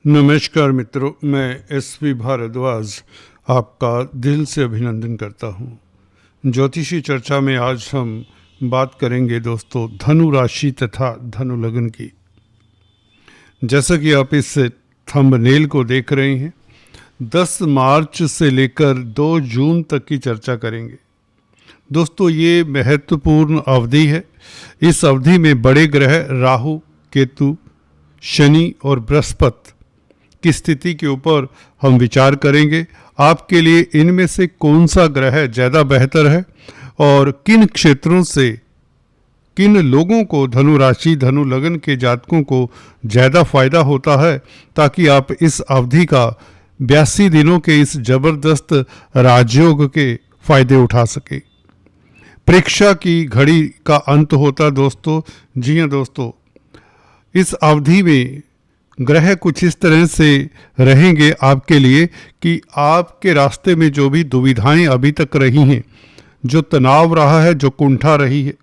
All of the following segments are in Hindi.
नमस्कार मित्रों, मैं एसपी भारद्वाज आपका दिल से अभिनंदन करता हूँ। ज्योतिषी चर्चा में आज हम बात करेंगे दोस्तों धनु राशि तथा धनु लग्न की। जैसा कि आप इस थंबनेल को देख रहे हैं, 10 मार्च से लेकर 2 जून तक की चर्चा करेंगे। दोस्तों ये महत्वपूर्ण अवधि है। इस अवधि में बड़े ग्रह राहु, केतु, शनि और बृहस्पति की स्थिति के ऊपर हम विचार करेंगे। आपके लिए इनमें से कौन सा ग्रह ज़्यादा बेहतर है और किन क्षेत्रों से किन लोगों को, धनु राशि धनु लग्न के जातकों को ज़्यादा फायदा होता है, ताकि आप इस अवधि का 82 दिनों के इस जबरदस्त राजयोग के फायदे उठा सके। परीक्षा की घड़ी का अंत होता दोस्तों। जी हाँ दोस्तों, इस अवधि में ग्रह कुछ इस तरह से रहेंगे आपके लिए कि आपके रास्ते में जो भी दुविधाएं अभी तक रही हैं, जो तनाव रहा है, जो कुंठा रही है,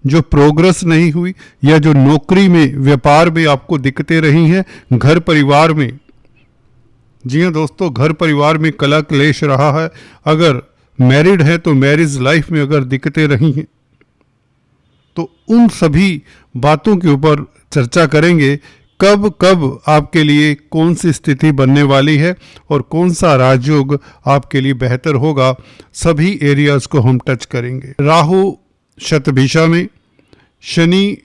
जो प्रोग्रेस नहीं हुई, या जो नौकरी में व्यापार में आपको दिक्कतें रही हैं, घर परिवार में, जी हाँ दोस्तों, घर परिवार में कलह क्लेश रहा है, अगर मैरिड है तो मैरिज लाइफ में अगर दिक्कतें रही हैं, तो उन सभी बातों के ऊपर चर्चा करेंगे। कब कब आपके लिए कौन सी स्थिति बनने वाली है और कौन सा राजयोग आपके लिए बेहतर होगा, सभी एरियाज को हम टच करेंगे। राहु शतभिषा में, शनि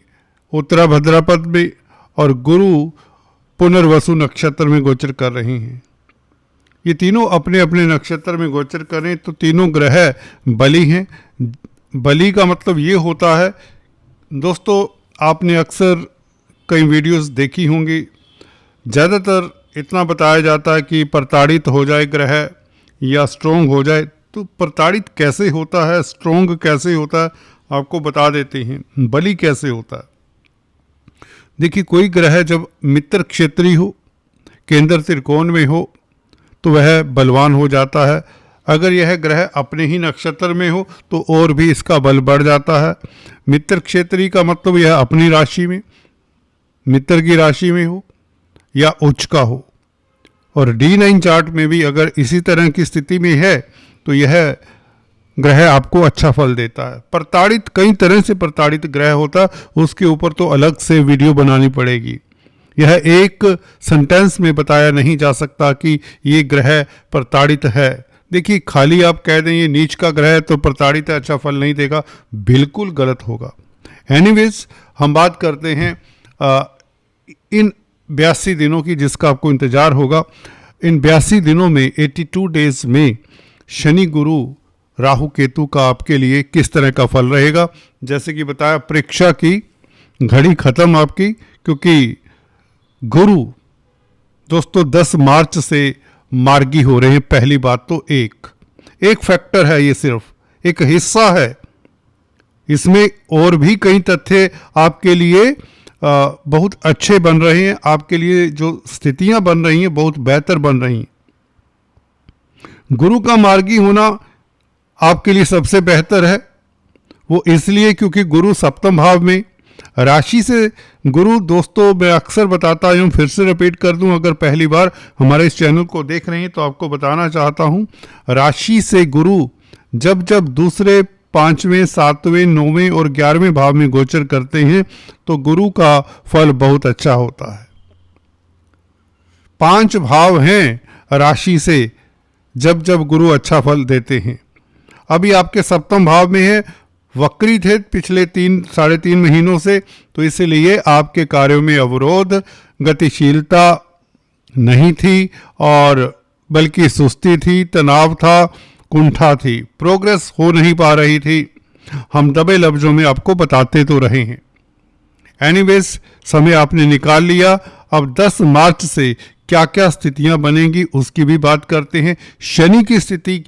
उत्तरा भद्रापद में और गुरु पुनर्वसु नक्षत्र में गोचर कर रहे हैं। ये तीनों अपने अपने नक्षत्र में गोचर करें तो तीनों ग्रह बली हैं। बली का मतलब ये होता है दोस्तों, आपने अक्सर कई वीडियोस देखी होंगी, ज़्यादातर इतना बताया जाता है कि प्रताड़ित हो जाए ग्रह या स्ट्रोंग हो जाए। तो प्रताड़ित कैसे होता है, स्ट्रोंग कैसे होता है, आपको बता देते हैं। बली कैसे होता है, देखिए, कोई ग्रह जब मित्र क्षेत्रीय हो, केंद्र त्रिकोण में हो, तो वह बलवान हो जाता है। अगर यह ग्रह अपने ही नक्षत्र में हो तो और भी इसका बल बढ़ जाता है। मित्र क्षेत्रीय का मतलब यह अपनी राशि में, मित्र की राशि में हो या उच्च का हो। और D9 चार्ट में भी अगर इसी तरह की स्थिति में है तो यह ग्रह आपको अच्छा फल देता है। प्रताड़ित, कई तरह से प्रताड़ित ग्रह होता है, उसके ऊपर तो अलग से वीडियो बनानी पड़ेगी। यह एक सेंटेंस में बताया नहीं जा सकता कि ये ग्रह प्रताड़ित है। देखिए, खाली आप कह दें ये नीच का ग्रह है तो प्रताड़ित है, अच्छा फल नहीं देगा, बिल्कुल गलत होगा। एनीवेज, हम बात करते हैं इन 82 दिनों की जिसका आपको इंतजार होगा। इन 82 दिनों में 82 डेज में शनि गुरु राहु केतु का आपके लिए किस तरह का फल रहेगा। जैसे कि बताया, परीक्षा की घड़ी खत्म आपकी, क्योंकि गुरु दोस्तों 10 मार्च से मार्गी हो रहे हैं। पहली बात तो एक फैक्टर है, ये सिर्फ एक हिस्सा है, इसमें और भी कई तथ्य आपके लिए बहुत अच्छे बन रहे हैं। आपके लिए जो स्थितियां बन रही हैं बहुत बेहतर बन रही हैं। गुरु का मार्गी होना आपके लिए सबसे बेहतर है। वो इसलिए क्योंकि गुरु सप्तम भाव में, राशि से गुरु दोस्तों, मैं अक्सर बताता हूं, फिर से रिपीट कर दूं, अगर पहली बार हमारे इस चैनल को देख रहे हैं तो आपको बताना चाहता हूं, राशि से गुरु जब जब दूसरे, 5वें, 7वें, 9वें और 11वें भाव में गोचर करते हैं तो गुरु का फल बहुत अच्छा होता है। 5 भाव हैं राशि से जब जब गुरु अच्छा फल देते हैं। अभी आपके सप्तम भाव में है, वक्री थे पिछले 3-3.5 महीनों से, तो इसलिए आपके कार्यों में अवरोध, गतिशीलता नहीं थी और बल्कि सुस्ती थी, तनाव था, कुंठा थी, प्रोग्रेस हो नहीं पा रही थी। हम दबे लफ्जों में आपको बताते तो रहे हैं। एनीवेज, समय आपने निकाल लिया। अब 10 मार्च से क्या क्या स्थितियां बनेंगी उसकी भी बात करते हैं। शनि की स्थिति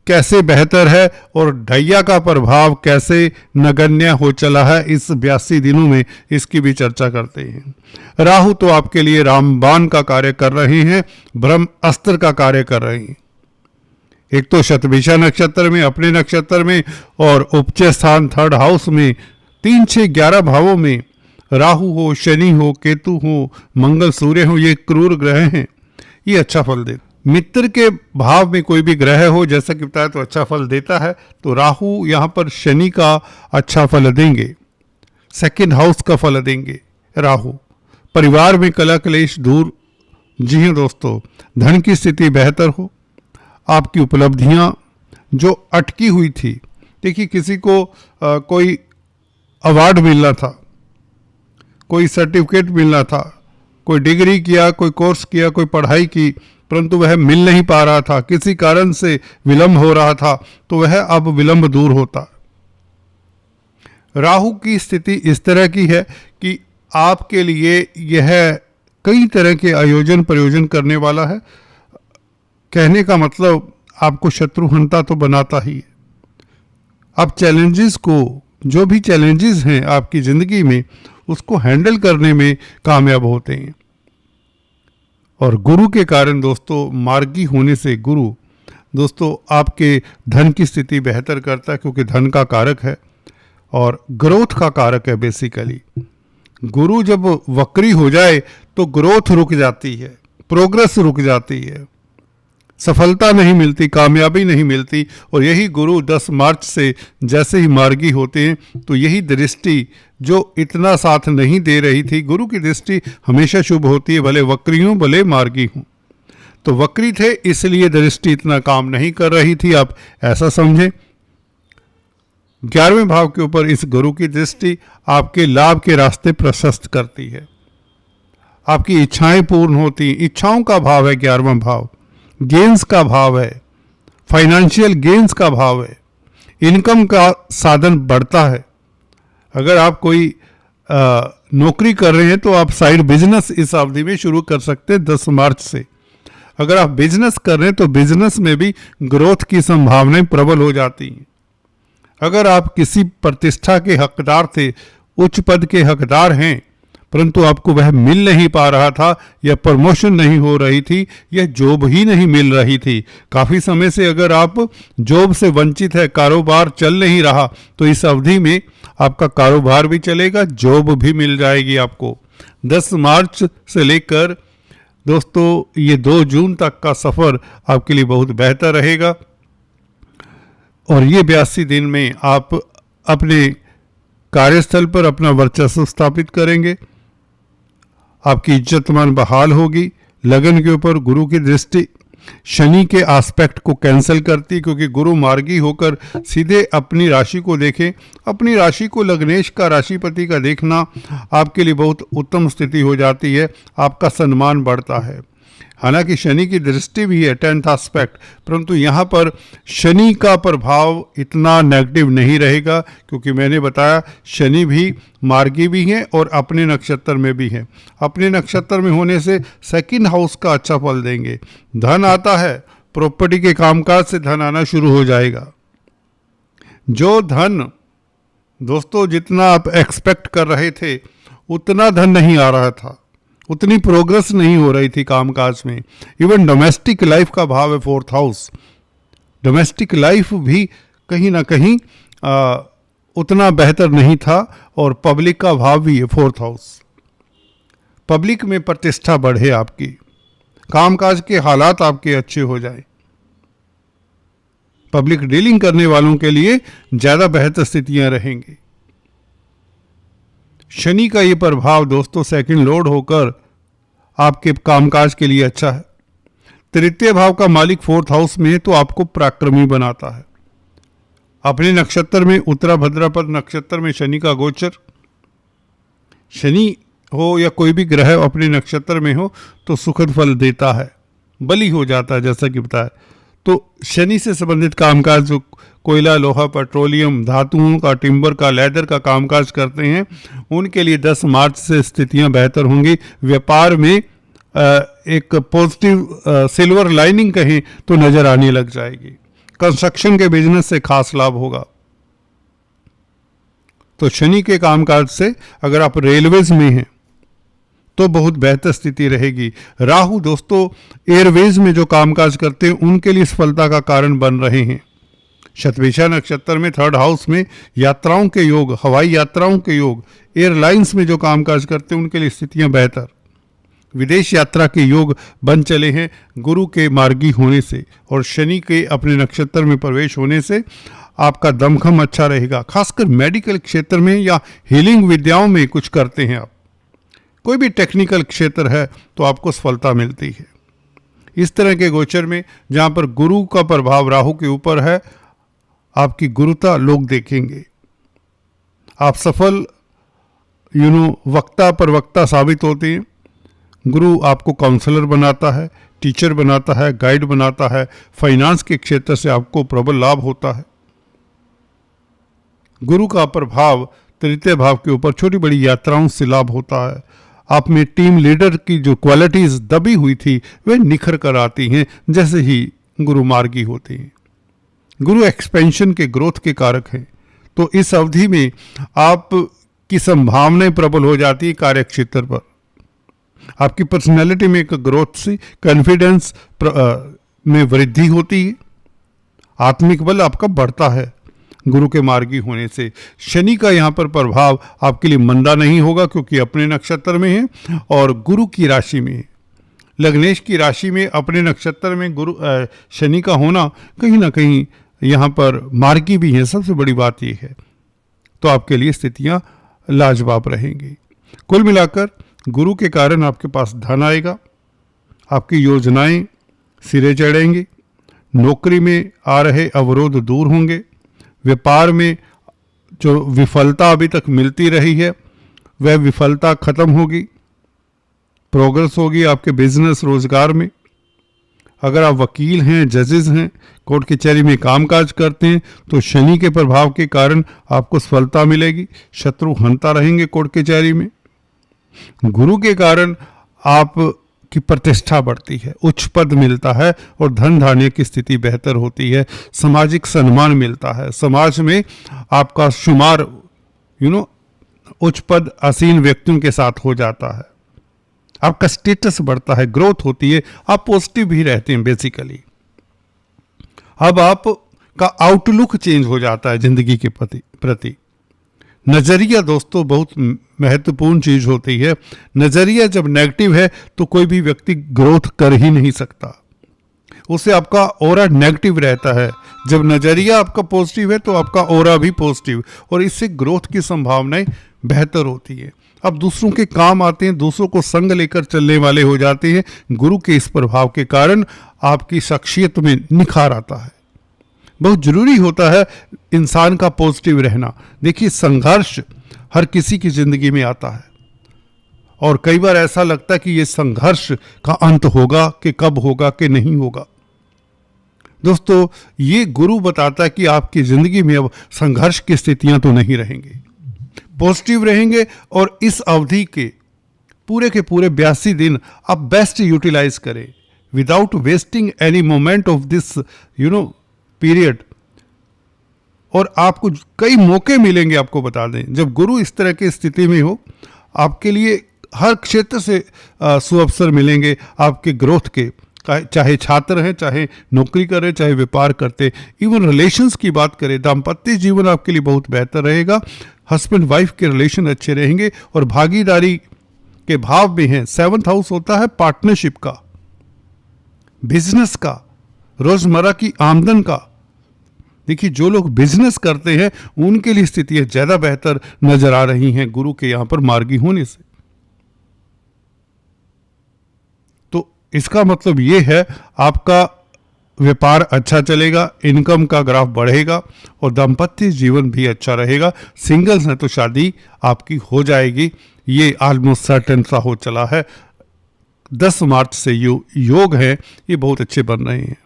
कैसे बेहतर है और ढैया का प्रभाव कैसे नगण्य हो चला है इस 82 दिनों में, इसकी भी चर्चा करते हैं। राहु तो आपके लिए रामबाण का कार्य कर रहे हैं, ब्रह्म अस्त्र का कार्य कर रहे हैं। एक तो शतभिषा नक्षत्र में, अपने नक्षत्र में, और उपचय स्थान 3rd हाउस में, 3, 6, 11 भावों में राहु हो, शनि हो, केतु हो, मंगल, सूर्य हो, ये क्रूर ग्रह हैं, ये अच्छा फल देते। मित्र के भाव में कोई भी ग्रह हो जैसा कि बताया तो अच्छा फल देता है। तो राहु यहाँ पर शनि का अच्छा फल देंगे, सेकंड हाउस का फल देंगे राहु। परिवार में कलह क्लेश दूर। जी हाँ दोस्तों, धन की स्थिति बेहतर हो, आपकी उपलब्धियां जो अटकी हुई थी, देखिए किसी को कोई अवार्ड मिलना था, कोई सर्टिफिकेट मिलना था, कोई डिग्री किया, कोई कोर्स किया, कोई पढ़ाई की, परंतु वह मिल नहीं पा रहा था, किसी कारण से विलंब हो रहा था, तो वह अब विलंब दूर होता। राहु की स्थिति इस तरह की है कि आपके लिए यह कई तरह के आयोजन प्रयोजन करने वाला है। कहने का मतलब आपको शत्रुहंता तो बनाता ही है। आप चैलेंजेस को, जो भी चैलेंजेस हैं आपकी ज़िंदगी में, उसको हैंडल करने में कामयाब होते हैं। और गुरु के कारण दोस्तों, मार्गी होने से गुरु दोस्तों आपके धन की स्थिति बेहतर करता है, क्योंकि धन का कारक है और ग्रोथ का कारक है। बेसिकली गुरु जब वक्री हो जाए तो ग्रोथ रुक जाती है, प्रोग्रेस रुक जाती है, सफलता नहीं मिलती, कामयाबी नहीं मिलती। और यही गुरु 10 मार्च से जैसे ही मार्गी होते हैं तो यही दृष्टि जो इतना साथ नहीं दे रही थी, गुरु की दृष्टि हमेशा शुभ होती है, भले वक्री हूँ भले मार्गी हूँ। तो वक्री थे इसलिए दृष्टि इतना काम नहीं कर रही थी, आप ऐसा समझें। 11वें भाव के ऊपर इस गुरु की दृष्टि आपके लाभ के रास्ते प्रशस्त करती है, आपकी इच्छाएं पूर्ण होती। इच्छाओं का भाव है 11वां भाव, गेन्स का भाव है, फाइनेंशियल गेन्स का भाव है, इनकम का साधन बढ़ता है। अगर आप कोई नौकरी कर रहे हैं तो आप साइड बिजनेस इस अवधि में शुरू कर सकते हैं 10 मार्च से। अगर आप बिजनेस कर रहे हैं तो बिजनेस में भी ग्रोथ की संभावनाएं प्रबल हो जाती हैं। अगर आप किसी प्रतिष्ठा के हकदार थे, उच्च पद के हकदार हैं, परंतु आपको वह मिल नहीं पा रहा था, या प्रमोशन नहीं हो रही थी, या जॉब ही नहीं मिल रही थी, काफ़ी समय से अगर आप जॉब से वंचित है, कारोबार चल नहीं रहा, तो इस अवधि में आपका कारोबार भी चलेगा, जॉब भी मिल जाएगी आपको। 10 मार्च से लेकर दोस्तों ये 2 जून तक का सफ़र आपके लिए बहुत बेहतर रहेगा। और ये 82 दिन में आप अपने कार्यस्थल पर अपना वर्चस्व स्थापित करेंगे, आपकी इज्जतमान बहाल होगी। लगन के ऊपर गुरु की दृष्टि शनि के एस्पेक्ट को कैंसिल करती, क्योंकि गुरु मार्गी होकर सीधे अपनी राशि को देखें। अपनी राशि को लग्नेश का, राशिपति का देखना आपके लिए बहुत उत्तम स्थिति हो जाती है, आपका सम्मान बढ़ता है। हालांकि शनि की दृष्टि भी है 10th एस्पेक्ट, परंतु यहाँ पर शनि का प्रभाव इतना नेगेटिव नहीं रहेगा, क्योंकि मैंने बताया शनि भी मार्गी भी हैं और अपने नक्षत्र में भी हैं। अपने नक्षत्र में होने से सेकंड हाउस का अच्छा फल देंगे। धन आता है, प्रॉपर्टी के कामकाज से धन आना शुरू हो जाएगा। जो धन दोस्तों जितना आप एक्सपेक्ट कर रहे थे उतना धन नहीं आ रहा था, उतनी प्रोग्रेस नहीं हो रही थी कामकाज में। इवन डोमेस्टिक लाइफ का भाव है 4th हाउस, डोमेस्टिक लाइफ भी कहीं ना कहीं उतना बेहतर नहीं था। और पब्लिक का भाव भी है 4th हाउस, पब्लिक में प्रतिष्ठा बढ़े, आपकी कामकाज के हालात आपके अच्छे हो जाए, पब्लिक डीलिंग करने वालों के लिए ज़्यादा बेहतर स्थितियां रहेंगी। शनि का ये प्रभाव दोस्तों सेकंड लॉर्ड होकर आपके कामकाज के लिए अच्छा है। तृतीय भाव का मालिक 4th हाउस में है तो आपको पराक्रमी बनाता है। अपने नक्षत्र में उत्तरा भाद्रपद नक्षत्र में शनि का गोचर, शनि हो या कोई भी ग्रह अपने नक्षत्र में हो तो सुखद फल देता है, बली हो जाता है जैसा कि बताया। तो शनि से संबंधित कामकाज जो कोयला, लोहा, पेट्रोलियम, धातुओं का, टिम्बर का, लेदर का कामकाज करते हैं उनके लिए 10 मार्च से स्थितियां बेहतर होंगी। व्यापार में एक पॉजिटिव सिल्वर लाइनिंग कहें तो नज़र आने लग जाएगी। कंस्ट्रक्शन के बिजनेस से खास लाभ होगा। तो शनि के कामकाज से अगर आप रेलवेज में हैं तो बहुत बेहतर स्थिति रहेगी। राहु दोस्तों एयरवेज में जो कामकाज करते हैं उनके लिए सफलता का कारण बन रहे हैं। शतभिषा नक्षत्र में 3rd हाउस में यात्राओं के योग, हवाई यात्राओं के योग, एयरलाइंस में जो कामकाज करते हैं उनके लिए स्थितियां बेहतर, विदेश यात्रा के योग बन चले हैं गुरु के मार्गी होने से और शनि के अपने नक्षत्र में प्रवेश होने से आपका दमखम अच्छा रहेगा। खासकर मेडिकल क्षेत्र में या हीलिंग विद्याओं में कुछ करते हैं आप, कोई भी टेक्निकल क्षेत्र है तो आपको सफलता मिलती है। इस तरह के गोचर में जहाँ पर गुरु का प्रभाव राहु के ऊपर है, आपकी गुरुता लोग देखेंगे, आप सफल वक्ता प्रवक्ता साबित होते हैं। गुरु आपको काउंसलर बनाता है, टीचर बनाता है, गाइड बनाता है, फाइनेंस के क्षेत्र से आपको प्रबल लाभ होता है। गुरु का प्रभाव तृतीय भाव के ऊपर छोटी बड़ी यात्राओं से लाभ होता है। आप में टीम लीडर की जो क्वालिटीज दबी हुई थी वे निखर कर आती हैं जैसे ही गुरु मार्गी होते हैं। गुरु एक्सपेंशन के ग्रोथ के कारक हैं, तो इस अवधि में आपकी संभावनाएं प्रबल हो जाती है। कार्य क्षेत्र पर आपकी पर्सनैलिटी में एक ग्रोथ से कॉन्फिडेंस में वृद्धि होती है, आत्मिक बल आपका बढ़ता है गुरु के मार्गी होने से। शनि का यहाँ पर प्रभाव आपके लिए मंदा नहीं होगा क्योंकि अपने नक्षत्र में है और गुरु की राशि में है। लग्नेश की राशि में अपने नक्षत्र में गुरु शनि का होना कहीं ना कहीं यहाँ पर मार्गी भी है, सबसे बड़ी बात यह है। तो आपके लिए स्थितियाँ लाजवाब रहेंगी। कुल मिलाकर गुरु के कारण आपके पास धन आएगा, आपकी योजनाएं सिरे चढ़ेंगी, नौकरी में आ रहे अवरोध दूर होंगे, व्यापार में जो विफलता अभी तक मिलती रही है वह विफलता खत्म होगी, प्रोग्रेस होगी आपके बिजनेस रोजगार में। अगर आप वकील हैं, जजेस हैं, कोर्ट कचहरी में कामकाज करते हैं तो शनि के प्रभाव के कारण आपको सफलता मिलेगी, शत्रु हंता रहेंगे कोर्ट कचहरी में। गुरु के कारण आपकी प्रतिष्ठा बढ़ती है, उच्च पद मिलता है और धन धान्य की स्थिति बेहतर होती है, सामाजिक सम्मान मिलता है, समाज में आपका शुमार उच्च पद आसीन व्यक्तियों के साथ हो जाता है, आपका स्टेटस बढ़ता है, ग्रोथ होती है, आप पॉजिटिव भी रहते हैं बेसिकली। अब आपका आउटलुक चेंज हो जाता है जिंदगी के प्रति। नज़रिया दोस्तों बहुत महत्वपूर्ण चीज होती है। नज़रिया जब नेगेटिव है तो कोई भी व्यक्ति ग्रोथ कर ही नहीं सकता, उससे आपका ऑरा नेगेटिव रहता है। जब नज़रिया आपका पॉजिटिव है तो आपका ऑरा भी पॉजिटिव, और इससे ग्रोथ की संभावनाएं बेहतर होती है। अब दूसरों के काम आते हैं, दूसरों को संग लेकर चलने वाले हो जाते हैं। गुरु के इस प्रभाव के कारण आपकी शख्सियत में निखार आता है। बहुत जरूरी होता है इंसान का पॉजिटिव रहना। देखिए, संघर्ष हर किसी की जिंदगी में आता है और कई बार ऐसा लगता है कि ये संघर्ष का अंत होगा कि कब होगा कि नहीं होगा। दोस्तों, ये गुरु बताता है कि आपकी जिंदगी में अब संघर्ष की स्थितियां तो नहीं रहेंगी, पॉजिटिव रहेंगे। और इस अवधि के पूरे 82 दिन आप बेस्ट यूटिलाइज करें without wasting any moment of this period. और आपको कई मौके मिलेंगे, आपको बता दें, जब गुरु इस तरह की स्थिति में हो, आपके लिए हर क्षेत्र से सुअवसर मिलेंगे आपके ग्रोथ के, चाहे छात्र हैं, चाहे नौकरी करें, चाहे व्यापार करते। इवन रिलेशंस की बात करें, दाम्पत्य जीवन आपके लिए बहुत बेहतर रहेगा, हस्बैंड वाइफ के रिलेशन अच्छे रहेंगे और भागीदारी के भाव में है। 7th हाउस होता है पार्टनरशिप का, बिजनेस का, रोजमर्रा की आमदन का। देखिए, जो लोग बिजनेस करते हैं उनके लिए स्थितियां ज्यादा बेहतर नजर आ रही हैं गुरु के यहां पर मार्गी होने से। तो इसका मतलब ये है आपका व्यापार अच्छा चलेगा, इनकम का ग्राफ बढ़ेगा और दाम्पत्य जीवन भी अच्छा रहेगा। सिंगल्स हैं तो शादी आपकी हो जाएगी, ये ऑलमोस्ट सर्टेन सा हो चला है। 10 मार्च से योग है ये बहुत अच्छे बन रहे हैं,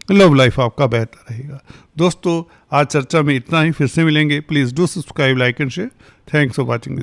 लव लाइफ आपका बेहतर रहेगा। दोस्तों, आज चर्चा में इतना ही, फिर से मिलेंगे। Please do subscribe, like and share. Thanks for watching this.